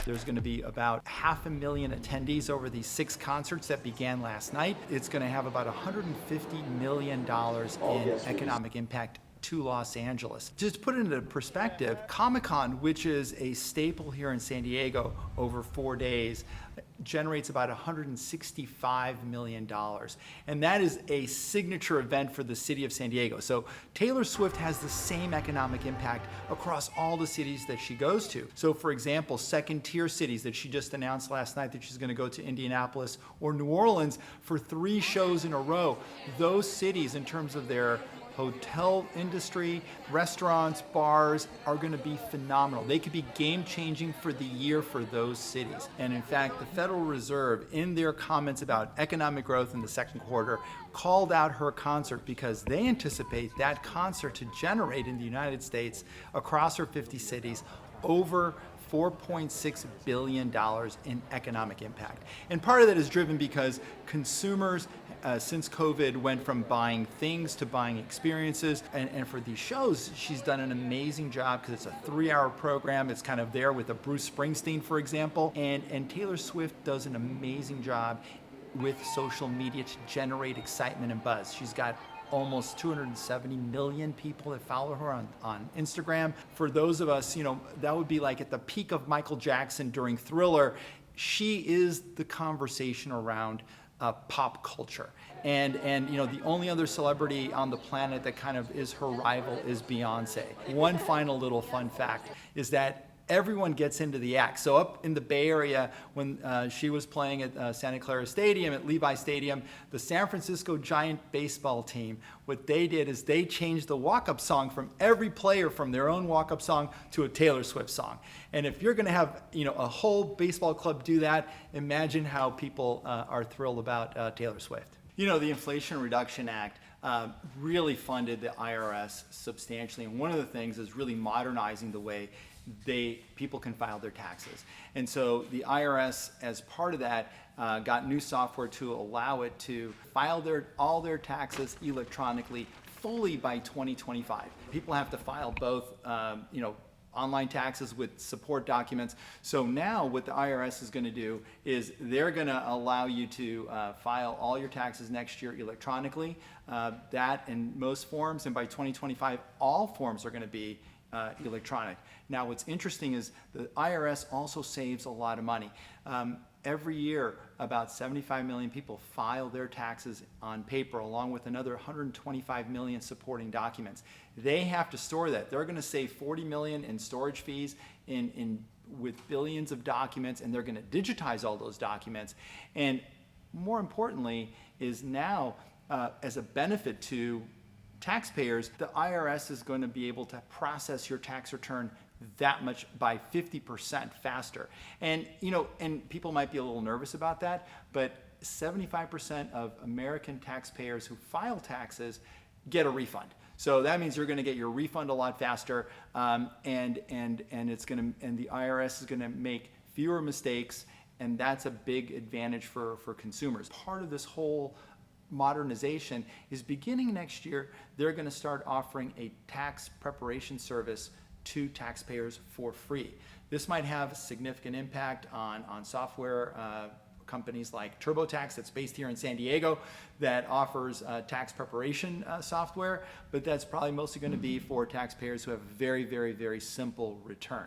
There's going to be about 500,000 attendees over these 6 concerts that began last night. It's going to have about $150 million in economic impact to Los Angeles. Just to put it into perspective, Comic-Con, which is a staple here in San Diego over 4 days, generates about $165 million. And that is a signature event for the city of San Diego. So Taylor Swift has the same economic impact across all the cities that she goes to. So for example, second-tier cities that she just announced last night that she's going to go to Indianapolis or New Orleans for 3 shows in a row. Those cities, in terms of their hotel industry, restaurants, bars, are going to be phenomenal. They could be game-changing for the year for those cities. And in fact, the Federal Reserve, in their comments about economic growth in the second quarter, called out her concert because they anticipate that concert to generate in the United States, across her 50 cities, over $4.6 billion in economic impact. And part of that is driven because consumers, since COVID, went from buying things to buying experiences. And for these shows, she's done an amazing job because it's a 3-hour program. It's kind of there with a Bruce Springsteen, for example. And Taylor Swift does an amazing job with social media to generate excitement and buzz. She's got almost 270 million people that follow her on Instagram. For those of us, that would be like at the peak of Michael Jackson during Thriller. She is the conversation around pop culture. And the only other celebrity on the planet that kind of is her rival is Beyonce. One final little fun fact is that everyone gets into the act. So up in the Bay Area, when she was playing at Santa Clara Stadium, at Levi Stadium, the San Francisco Giant baseball team, what they did is they changed the walk-up song from every player from their own walk-up song to a Taylor Swift song. And if you're going to have a whole baseball club do that, imagine how people are thrilled about Taylor Swift. The Inflation Reduction Act really funded the IRS substantially. And one of the things is really modernizing the way people can file their taxes. And so the IRS, as part of that, got new software to allow it to file all their taxes electronically fully by 2025. People have to file both, online taxes with support documents. So now what the IRS is going to do is they're going to allow you to file all your taxes next year electronically, that in most forms, and by 2025, all forms are going to be electronic. Now what's interesting is the IRS also saves a lot of money. Every year, about 75 million people file their taxes on paper, along with another 125 million supporting documents. They have to store that. They're going to save 40 million in storage fees with billions of documents, and they're going to digitize all those documents. And more importantly is now, as a benefit to taxpayers, the IRS is going to be able to process your tax return that much, by 50% faster. And and people might be a little nervous about that, but 75% of American taxpayers who file taxes get a refund. So that means you're going to get your refund a lot faster, and the IRS is going to make fewer mistakes, and that's a big advantage for consumers. Part of this whole modernization is beginning next year, they're going to start offering a tax preparation service to taxpayers for free. This might have a significant impact on software companies like TurboTax, that's based here in San Diego, that offers tax preparation software, but that's probably mostly going to be for taxpayers who have a very, very, very simple return.